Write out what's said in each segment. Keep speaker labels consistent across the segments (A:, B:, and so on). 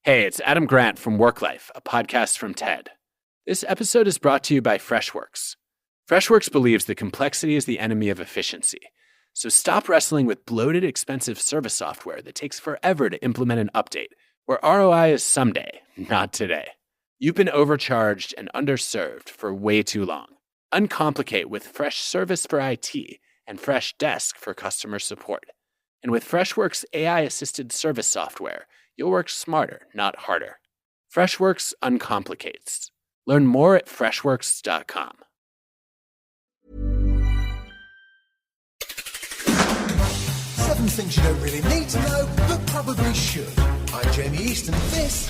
A: Hey, it's Adam Grant from Work Life, a podcast from TED. This episode is brought to you by Freshworks. Freshworks believes that complexity is the enemy of efficiency. So stop wrestling with bloated, expensive service software that takes forever to implement an update, where ROI is someday, not today. You've been overcharged and underserved for way too long. Uncomplicate with Freshservice for IT and Freshdesk for customer support. And with Freshworks AI-assisted service software, you'll work smarter, not harder. Freshworks uncomplicates. Learn more at freshworks.com.
B: 7 things you don't really need to know, but probably should. I'm Jamie East, and this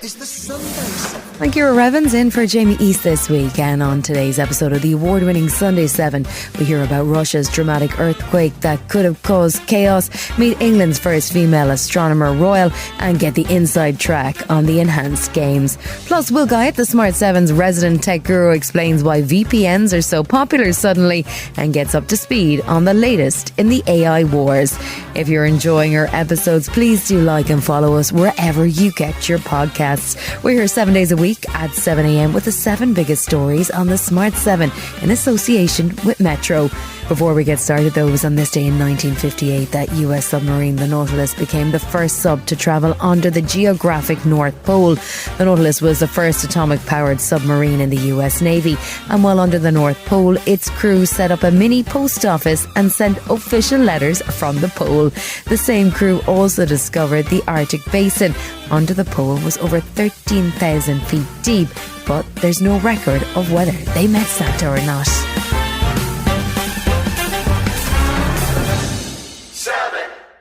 B: is the Sunday 7.
C: Thank you, Revens, in for Jamie East this week. And on today's episode of the award-winning Sunday 7, we hear about Russia's dramatic earthquake that could have caused chaos, meet England's first female Astronomer Royal, and get the inside track on the enhanced games. Plus, Will Guyatt, the Smart 7's resident tech guru, explains why VPNs are so popular suddenly and gets up to speed on the latest in the AI wars. If you're enjoying our episodes, please do like and follow us wherever you get your podcasts. We're here 7 days a week at 7 a.m. with the 7 biggest stories on the Smart 7 in association with Metro. Before we get started, though, it was on this day in 1958 that US submarine the Nautilus became the first sub to travel under the geographic North Pole. The Nautilus was the first atomic-powered submarine in the US Navy, and while under the North Pole, its crew set up a mini post office and sent official letters from the pole. The same crew also discovered the Arctic Basin. Under the pole was over 13,000 feet deep, but there's no record of whether they met Santa or not.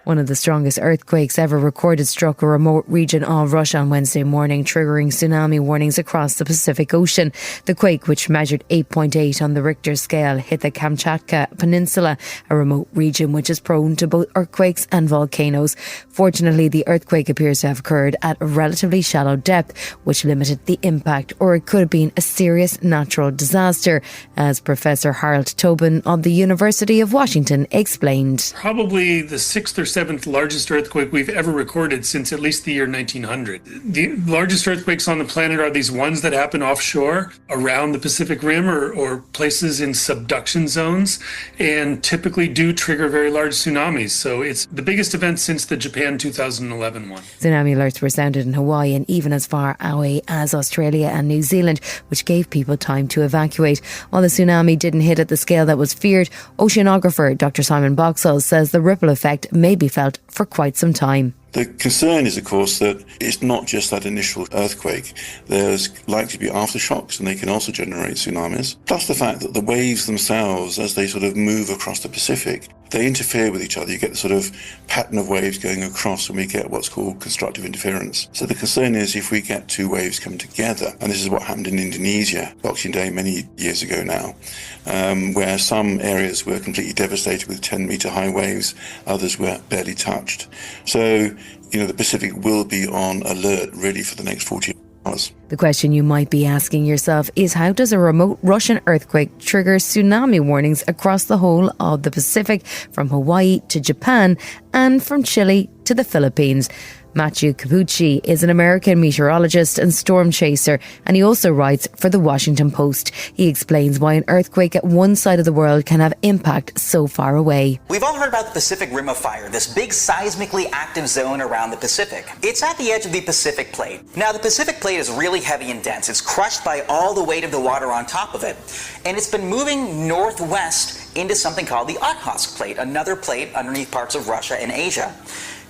C: One of the strongest earthquakes ever recorded struck a remote region of Russia on Wednesday morning, triggering tsunami warnings across the Pacific Ocean. The quake, which measured 8.8 on the Richter scale, hit the Kamchatka Peninsula, a remote region which is prone to both earthquakes and volcanoes. Fortunately, the earthquake appears to have occurred at a relatively shallow depth, which limited the impact, or it could have been a serious natural disaster, as Professor Harold Tobin of the University of Washington explained.
D: Probably the 6th or 7th largest earthquake we've ever recorded since at least the year 1900. The largest earthquakes on the planet are these ones that happen offshore around the Pacific Rim or places in subduction zones, and typically do trigger very large tsunamis. So it's the biggest event since the Japan 2011 one.
C: Tsunami alerts were sounded in Hawaii and even as far away as Australia and New Zealand, which gave people time to evacuate. While the tsunami didn't hit at the scale that was feared, oceanographer Dr. Simon Boxall says the ripple effect may be felt for quite some time.
E: The concern is, of course, that it's not just that initial earthquake. There's likely to be aftershocks, and they can also generate tsunamis. Plus the fact that the waves themselves, as they sort of move across the Pacific, they interfere with each other. You get the sort of pattern of waves going across, and we get what's called constructive interference. So the concern is if we get 2 waves come together, and this is what happened in Indonesia, Boxing Day many years ago now, where some areas were completely devastated with 10-meter high waves, others were barely touched. So, the Pacific will be on alert really for the next 40 hours.
C: The question you might be asking yourself is, how does a remote Russian earthquake trigger tsunami warnings across the whole of the Pacific, from Hawaii to Japan and from Chile to the Philippines? Matthew Cappucci is an American meteorologist and storm chaser, and he also writes for the Washington Post. He explains why an earthquake at one side of the world can have impact so far away.
F: We've all heard about the Pacific Rim of Fire, this big seismically active zone around the Pacific. It's at the edge of the Pacific Plate. Now, the Pacific Plate is really heavy and dense. It's crushed by all the weight of the water on top of it. And it's been moving northwest into something called the Okhotsk Plate, another plate underneath parts of Russia and Asia.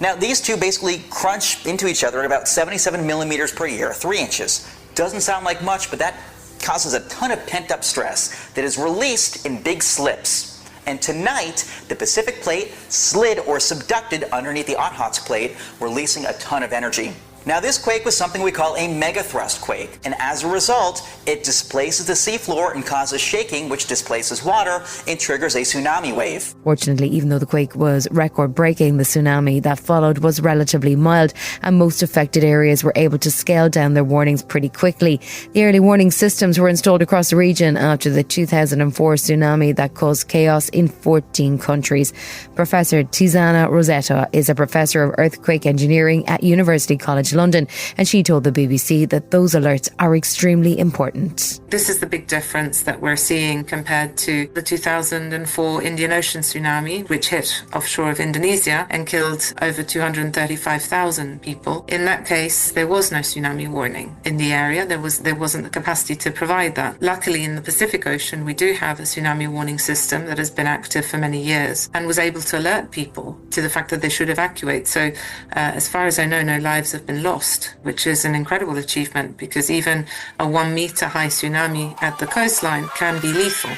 F: Now, these two basically crunch into each other at about 77 millimeters per year, 3 inches. Doesn't sound like much, but that causes a ton of pent-up stress that is released in big slips. And tonight, the Pacific Plate slid or subducted underneath the Okhotsk Plate, releasing a ton of energy. Now, this quake was something we call a megathrust quake, and as a result, it displaces the seafloor and causes shaking, which displaces water and triggers a tsunami wave.
C: Fortunately, even though the quake was record-breaking, the tsunami that followed was relatively mild, and most affected areas were able to scale down their warnings pretty quickly. The early warning systems were installed across the region after the 2004 tsunami that caused chaos in 14 countries. Professor Tiziana Rossetto is a professor of earthquake engineering at University College to London, and she told the BBC that those alerts are extremely important.
G: This is the big difference that we're seeing compared to the 2004 Indian Ocean tsunami, which hit offshore of Indonesia and killed over 235,000 people. In that case, there was no tsunami warning in the area. There wasn't the capacity to provide that. Luckily, in the Pacific Ocean, we do have a tsunami warning system that has been active for many years and was able to alert people to the fact that they should evacuate. So as far as I know, no lives have been lost, which is an incredible achievement, because even a 1 meter high tsunami at the coastline can be lethal.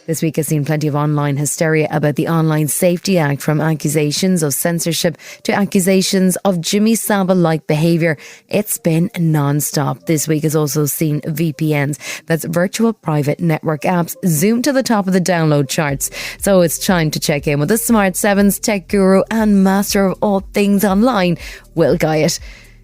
C: This week has seen plenty of online hysteria about the Online Safety Act, from accusations of censorship to accusations of Jimmy Savile-like behaviour. It's been non-stop. This week has also seen VPNs, that's virtual private network apps, zoom to the top of the download charts. So it's time to check in with the Smart 7's tech guru and master of all things online, Will Guyatt.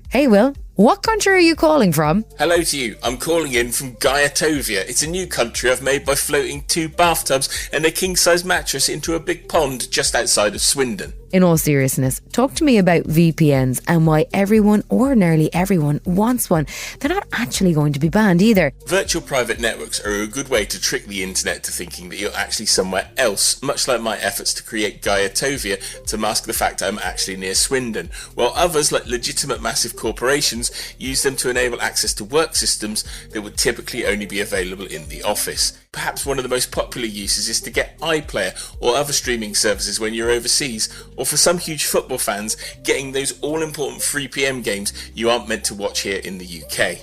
C: Hey Will, what country are you calling from?
H: Hello to you. I'm calling in from Guyatt. It's a new country I've made by floating 2 bathtubs and a king-size mattress into a big pond just outside of Swindon.
C: In all seriousness, talk to me about VPNs and why everyone, or nearly everyone, wants one. They're not actually going to be banned either.
H: Virtual private networks are a good way to trick the internet to thinking that you're actually somewhere else, much like my efforts to create Guyatt to mask the fact I'm actually near Swindon, while others, like legitimate massive corporations, use them to enable access to work systems that would typically only be available in the office. Perhaps one of the most popular uses is to get iPlayer or other streaming services when you're overseas, or for some huge football fans, getting those all-important free PM games you aren't meant to watch here in the UK.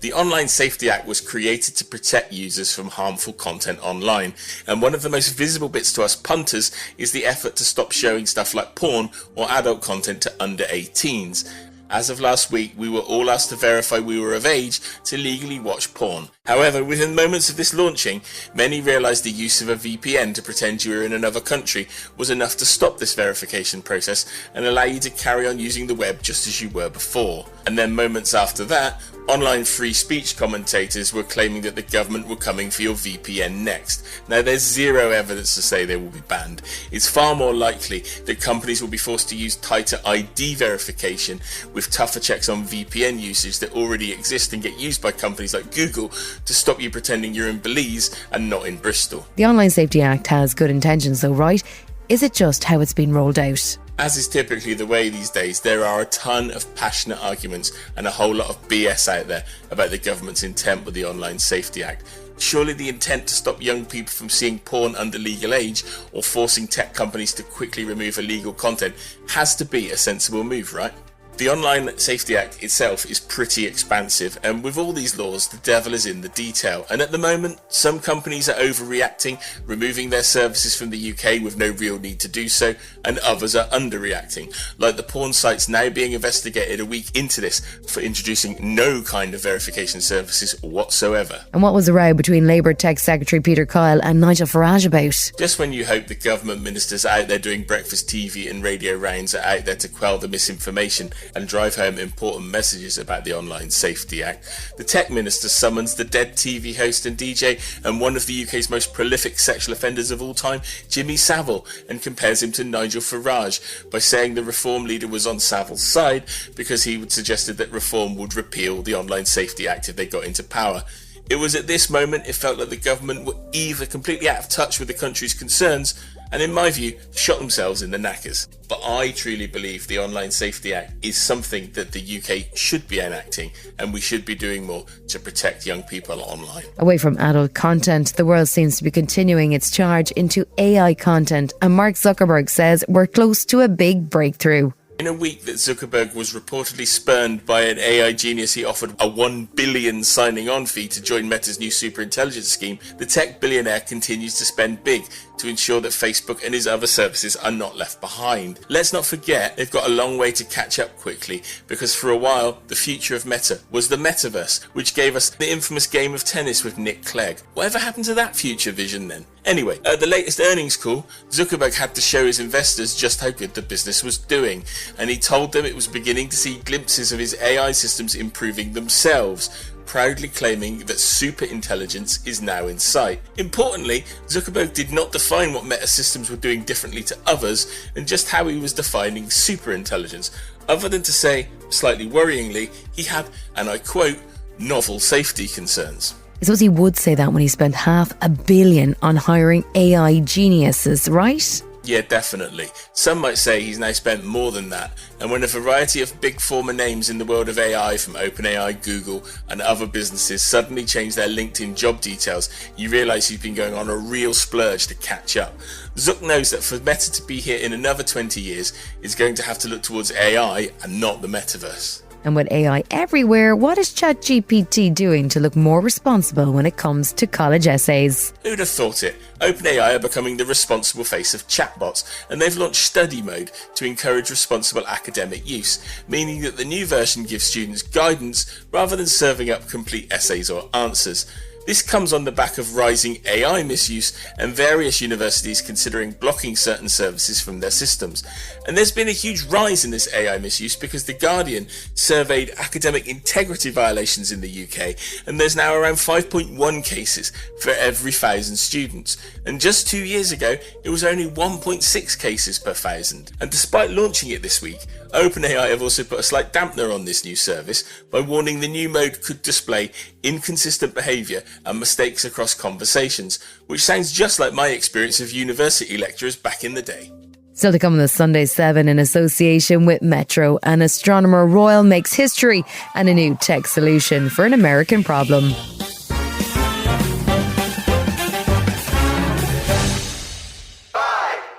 H: The Online Safety Act was created to protect users from harmful content online, and one of the most visible bits to us punters is the effort to stop showing stuff like porn or adult content to under 18s. As of last week, we were all asked to verify we were of age to legally watch porn. However, within moments of this launching, many realised the use of a VPN to pretend you were in another country was enough to stop this verification process and allow you to carry on using the web just as you were before. And then moments after that, online free speech commentators were claiming that the government were coming for your VPN next. Now, there's zero evidence to say they will be banned. It's far more likely that companies will be forced to use tighter ID verification with tougher checks on VPN usage that already exist and get used by companies like Google to stop you pretending you're in Belize and not in Bristol.
C: The Online Safety Act has good intentions though, right? Is it just how it's been rolled out?
H: As is typically the way these days, there are a ton of passionate arguments and a whole lot of BS out there about the government's intent with the Online Safety Act. Surely the intent to stop young people from seeing porn under legal age or forcing tech companies to quickly remove illegal content has to be a sensible move, right? The Online Safety Act itself is pretty expansive, and with all these laws, the devil is in the detail. And at the moment, some companies are overreacting, removing their services from the UK with no real need to do so, and others are underreacting, like the porn sites now being investigated a week into this for introducing no kind of verification services whatsoever.
C: And what was the row between Labour Tech Secretary Peter Kyle and Nigel Farage about?
H: Just when you hope the government ministers out there doing breakfast TV and radio rounds are out there to quell the misinformation and drive home important messages about the Online Safety Act, the tech minister summons the dead TV host and DJ and one of the UK's most prolific sexual offenders of all time, Jimmy Savile, and compares him to Nigel Farage by saying the Reform leader was on Savile's side because he would suggested that Reform would repeal the Online Safety Act if they got into power. It was at this moment it felt like the government were either completely out of touch with the country's concerns and, in my view, shot themselves in the knackers. But I truly believe the Online Safety Act is something that the UK should be enacting, and we should be doing more to protect young people online.
C: Away from adult content, the world seems to be continuing its charge into AI content, and Mark Zuckerberg says we're close to a big breakthrough.
H: In a week that Zuckerberg was reportedly spurned by an AI genius he offered a $1 billion signing on fee to join Meta's new superintelligence scheme, the tech billionaire continues to spend big to ensure that Facebook and his other services are not left behind. Let's not forget they've got a long way to catch up quickly, because for a while the future of Meta was the metaverse, which gave us the infamous game of tennis with Nick Clegg. Whatever happened to that future vision then? Anyway, at the latest earnings call, Zuckerberg had to show his investors just how good the business was doing, and he told them it was beginning to see glimpses of his AI systems improving themselves. proudly claiming that super intelligence is now in sight. Importantly, Zuckerberg did not define what Meta systems were doing differently to others and just how he was defining super intelligence, other than to say, slightly worryingly, he had, and I quote, novel safety concerns.
C: I suppose he would say that when he spent $500 million on hiring AI geniuses, right?
H: Yeah, definitely. Some might say he's now spent more than that, and when a variety of big former names in the world of AI from OpenAI, Google and other businesses suddenly change their LinkedIn job details, you realise he's been going on a real splurge to catch up. Zuck knows that for Meta to be here in another 20 years, it's going to have to look towards AI and not the metaverse.
C: And with AI everywhere, what is ChatGPT doing to look more responsible when it comes to college essays?
H: Who'd have thought it? OpenAI are becoming the responsible face of chatbots, and they've launched study mode to encourage responsible academic use, meaning that the new version gives students guidance rather than serving up complete essays or answers. This comes on the back of rising AI misuse and various universities considering blocking certain services from their systems. And there's been a huge rise in this AI misuse because The Guardian surveyed academic integrity violations in the UK, and there's now around 5.1 cases for every 1,000 students. And just 2 years ago, it was only 1.6 cases per 1,000. And despite launching it this week, OpenAI have also put a slight dampener on this new service by warning the new mode could display inconsistent behaviour and mistakes across conversations, which sounds just like my experience of university lecturers back in the day.
C: Still to come on the Sunday 7 in association with Metro, an Astronomer Royal makes history and a new tech solution for an American problem.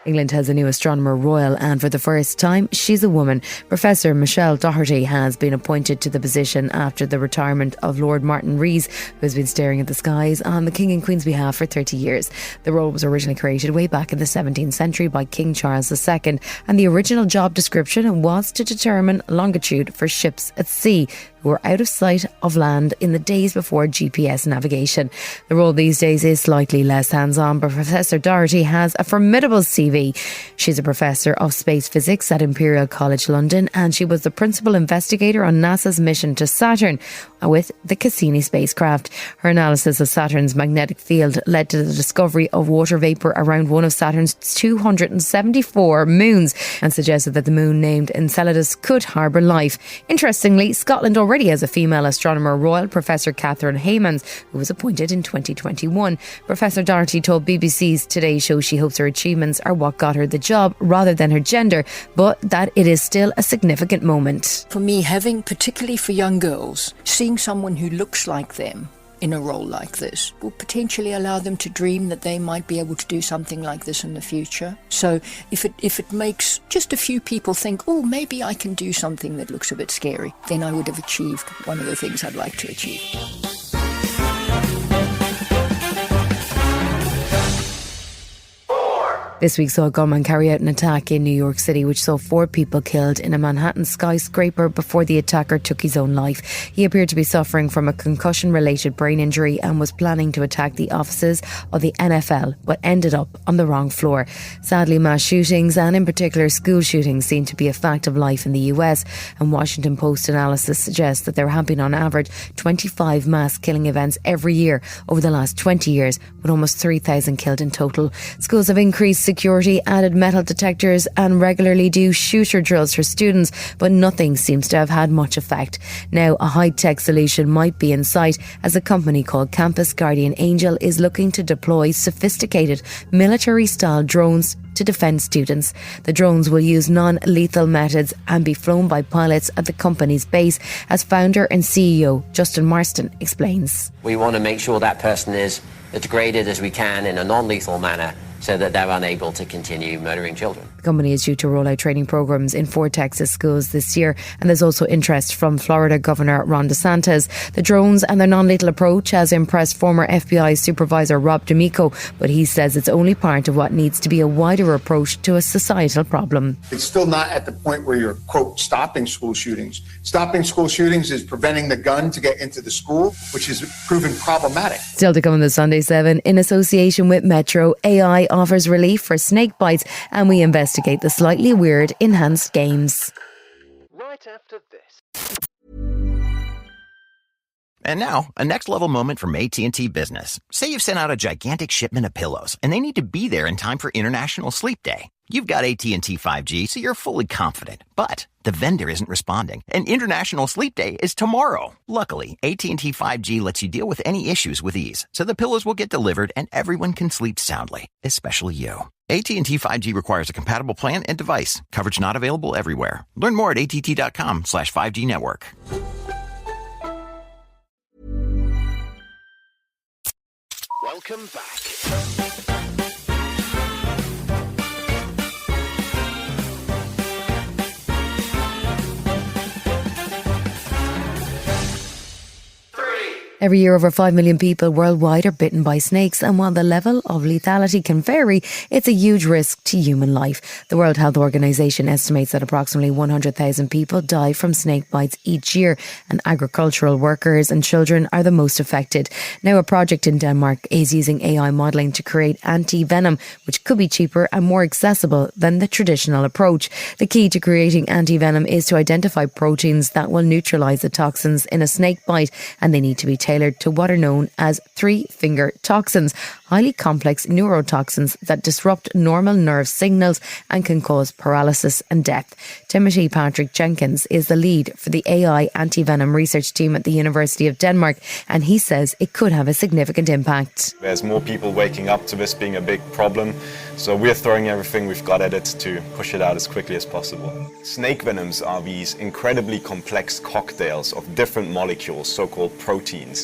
C: England has a new Astronomer Royal, and for the first time, she's a woman. Professor Michelle Dougherty has been appointed to the position after the retirement of Lord Martin Rees, who has been staring at the skies on the King and Queen's behalf for 30 years. The role was originally created way back in the 17th century by King Charles II, and the original job description was to determine longitude for ships at sea who were out of sight of land in the days before GPS navigation. The role these days is slightly less hands-on, but Professor Dougherty has a formidable CV. She's a professor of space physics at Imperial College London, and she was the principal investigator on NASA's mission to Saturn with the Cassini spacecraft. Her analysis of Saturn's magnetic field led to the discovery of water vapour around one of Saturn's 274 moons and suggested that the moon named Enceladus could harbour life. Interestingly, Scotland already has a female Astronomer Royal, Professor Catherine Haymans, who was appointed in 2021. Professor Dougherty told BBC's Today Show she hopes her achievements are what got her the job rather than her gender, but that it is still a significant moment.
I: For me, particularly for young girls, seeing someone who looks like them in a role like this will potentially allow them to dream that they might be able to do something like this in the future. So if it makes just a few people think, oh, maybe I can do something that looks a bit scary, then I would have achieved one of the things I'd like to achieve.
C: This week saw a gunman carry out an attack in New York City which saw 4 people killed in a Manhattan skyscraper before the attacker took his own life. He appeared to be suffering from a concussion-related brain injury and was planning to attack the offices of the NFL, but ended up on the wrong floor. Sadly, mass shootings, and in particular school shootings, seem to be a fact of life in the US, and Washington Post analysis suggests that there have been on average 25 mass killing events every year over the last 20 years, with almost 3,000 killed in total. Schools have increased security, added metal detectors and regularly do shooter drills for students, but nothing seems to have had much effect. Now a high-tech solution might be in sight, as a company called Campus Guardian Angel is looking to deploy sophisticated military-style drones to defend students. The drones will use non-lethal methods and be flown by pilots at the company's base, as founder and CEO Justin Marston explains.
J: We want to make sure that person is as degraded as we can in a non-lethal manner, so that they're unable to continue murdering children.
C: The company is due to roll out training programs in 4 Texas schools this year, and there's also interest from Florida Governor Ron DeSantis. The drones and their non-lethal approach has impressed former FBI Supervisor Rob D'Amico, but he says it's only part of what needs to be a wider approach to a societal problem.
K: It's still not at the point where you're, quote, stopping school shootings. Stopping school shootings is preventing the gun to get into the school, which is proven problematic.
C: Still to come on the Sunday 7, in association with Metro, AI offers relief for snake bites, and we investigate the slightly weird enhanced games.
L: Right after this. And now, a next-level moment from AT&T Business. Say you've sent out a gigantic shipment of pillows, and they need to be there in time for International Sleep Day. You've got AT&T 5G, so you're fully confident. But the vendor isn't responding, and International Sleep Day is tomorrow. Luckily, AT&T 5G lets you deal with any issues with ease, so the pillows will get delivered and everyone can sleep soundly, especially you. AT&T 5G requires a compatible plan and device. Coverage not available everywhere. Learn more at att.com/5G network.
A: Welcome back.
C: Every year, over 5 million people worldwide are bitten by snakes, and while the level of lethality can vary, it's a huge risk to human life. The World Health Organization estimates that approximately 100,000 people die from snake bites each year, and agricultural workers and children are the most affected. Now, a project in Denmark is using AI modelling to create Antivenom, which could be cheaper and more accessible than the traditional approach. The key to creating Antivenom is to identify proteins that will neutralise the toxins in a snake bite, and they need to be tailored to what are known as three-finger toxins, highly complex neurotoxins that disrupt normal nerve signals and can cause paralysis and death. Timothy Patrick Jenkins is the lead for the AI antivenom research team at the University of Denmark, and he says it could have a significant impact.
M: There's more people waking up to this being a big problem, so we're throwing everything we've got at it to push it out as quickly as possible. Snake venoms are these incredibly complex cocktails of different molecules, so-called proteins.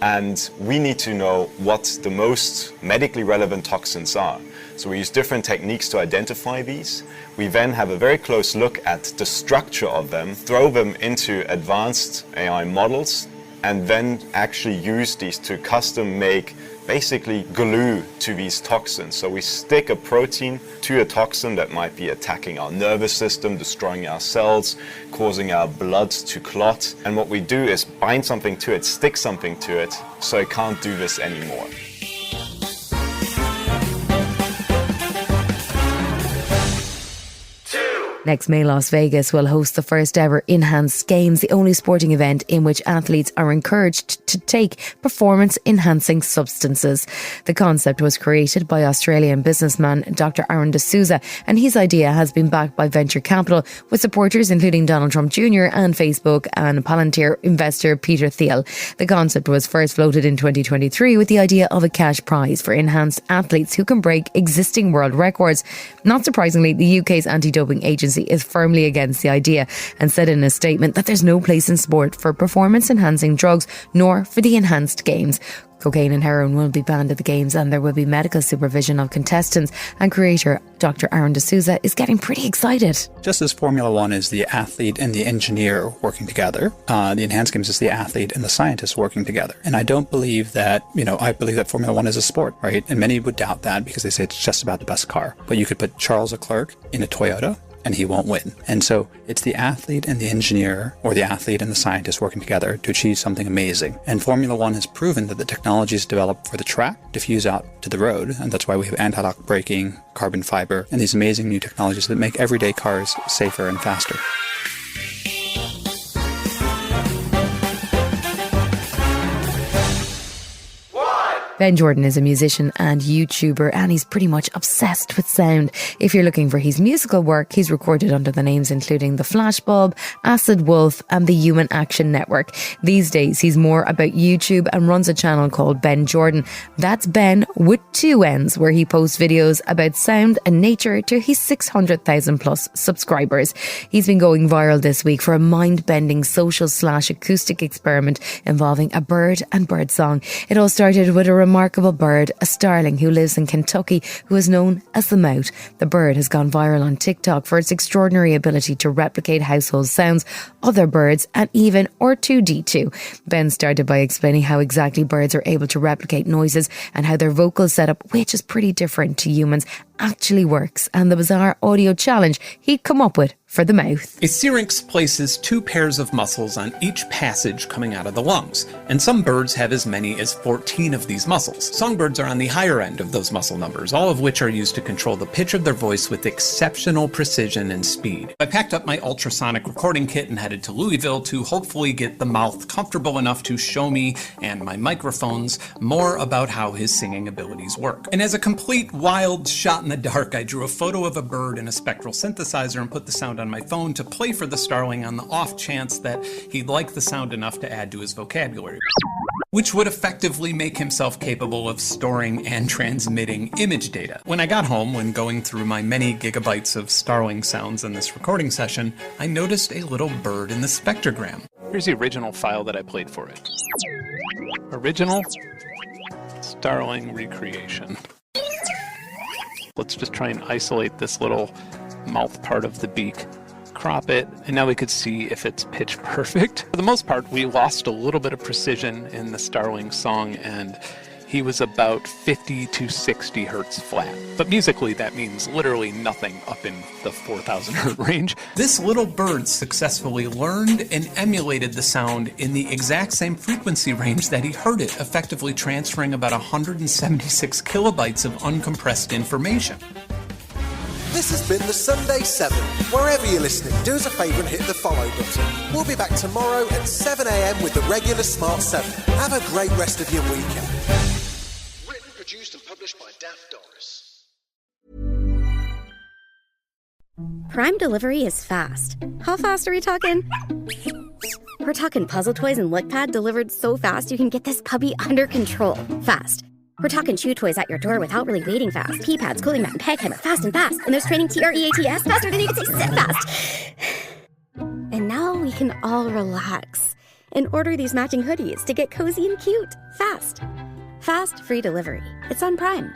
M: And we need to know what the most medically relevant toxins are. So we use different techniques to identify these. We then have a very close look at the structure of them, throw them into advanced AI models, and then actually use these to custom make basically glue to these toxins. So we stick a protein to a toxin that might be attacking our nervous system, destroying our cells, causing our blood to clot. And what we do is bind something to it, stick something to it, so it can't do this anymore.
C: Next May, Las Vegas will host the first ever Enhanced Games, the only sporting event in which athletes are encouraged to take performance-enhancing substances. The concept was created by Australian businessman Dr. Aaron D'Souza, and his idea has been backed by venture capital, with supporters including Donald Trump Jr. and Facebook and Palantir investor Peter Thiel. The concept was first floated in 2023 with the idea of a cash prize for enhanced athletes who can break existing world records. Not surprisingly, the UK's anti-doping agency is firmly against the idea and said in a statement that there's no place in sport for performance-enhancing drugs nor for the enhanced games. Cocaine and heroin will be banned at the games, and there will be medical supervision of contestants, and creator Dr. Aaron D'Souza is getting pretty excited.
N: Just as Formula One is the athlete and the engineer working together, the Enhanced Games is the athlete and the scientist working together. And I don't believe that, I believe that Formula One is a sport, right? And many would doubt that because they say it's just about the best car. But you could put Charles Leclerc in a Toyota and he won't win. And so it's the athlete and the engineer, or the athlete and the scientist working together to achieve something amazing. And Formula One has proven that the technology is developed for the track to fuse out to the road. And that's why we have anti-lock braking, carbon fiber, and these amazing new technologies that make everyday cars safer and faster.
C: Ben Jordan is a musician and YouTuber, and he's pretty much obsessed with sound. If you're looking for his musical work, he's recorded under the names including The Flashbulb, Acid Wolf and the Human Action Network. These days, he's more about YouTube and runs a channel called Ben Jordan. That's Ben with 2 N's, where he posts videos about sound and nature to his 600,000 plus subscribers. He's been going viral this week for a mind-bending social/acoustic experiment involving a bird and birdsong. It all started with a remarkable bird, a starling who lives in Kentucky, who is known as the Mout. The bird has gone viral on TikTok for its extraordinary ability to replicate household sounds, other birds, and even R2-D2. Ben started by explaining how exactly birds are able to replicate noises and how their vocal setup, which is pretty different to humans, actually works, and the bizarre audio challenge he'd come up with for the mouth.
O: A syrinx places 2 pairs of muscles on each passage coming out of the lungs, and some birds have as many as 14 of these muscles. Songbirds are on the higher end of those muscle numbers, all of which are used to control the pitch of their voice with exceptional precision and speed. I packed up my ultrasonic recording kit and headed to Louisville to hopefully get the mouth comfortable enough to show me and my microphones more about how his singing abilities work. And as a complete wild shot in the dark, I drew a photo of a bird in a spectral synthesizer and put the sound on my phone to play for the starling on the off chance that he'd like the sound enough to add to his vocabulary, which would effectively make himself capable of storing and transmitting image data. When I got home, when going through my many gigabytes of starling sounds in this recording session, I noticed a little bird in the spectrogram. Here's the original file that I played for it. Original starling recreation. Let's just try and isolate this little mouth part of the beak, crop it, and now we could see if it's pitch perfect. For the most part, we lost a little bit of precision in the starling song, and he was about 50 to 60 hertz flat. But musically, that means literally nothing up in the 4,000 hertz range. This little bird successfully learned and emulated the sound in the exact same frequency range that he heard it, effectively transferring about 176 kilobytes of uncompressed information.
B: This has been the Sunday 7. Wherever you're listening, do us a favour and hit the follow button. We'll be back tomorrow at 7 a.m. with the regular Smart 7. Have a great rest of your weekend. Written, produced and published by Daft Doris.
P: Prime delivery is fast. How fast are we talking? We're talking puzzle toys and LickPad delivered so fast you can get this puppy under control fast. We're talking chew toys at your door without really waiting fast. Pee pads, cooling mat, and peg hammer fast and fast. And there's training TREATS faster than you can say sit fast. And now we can all relax and order these matching hoodies to get cozy and cute fast. Fast free delivery. It's on Prime.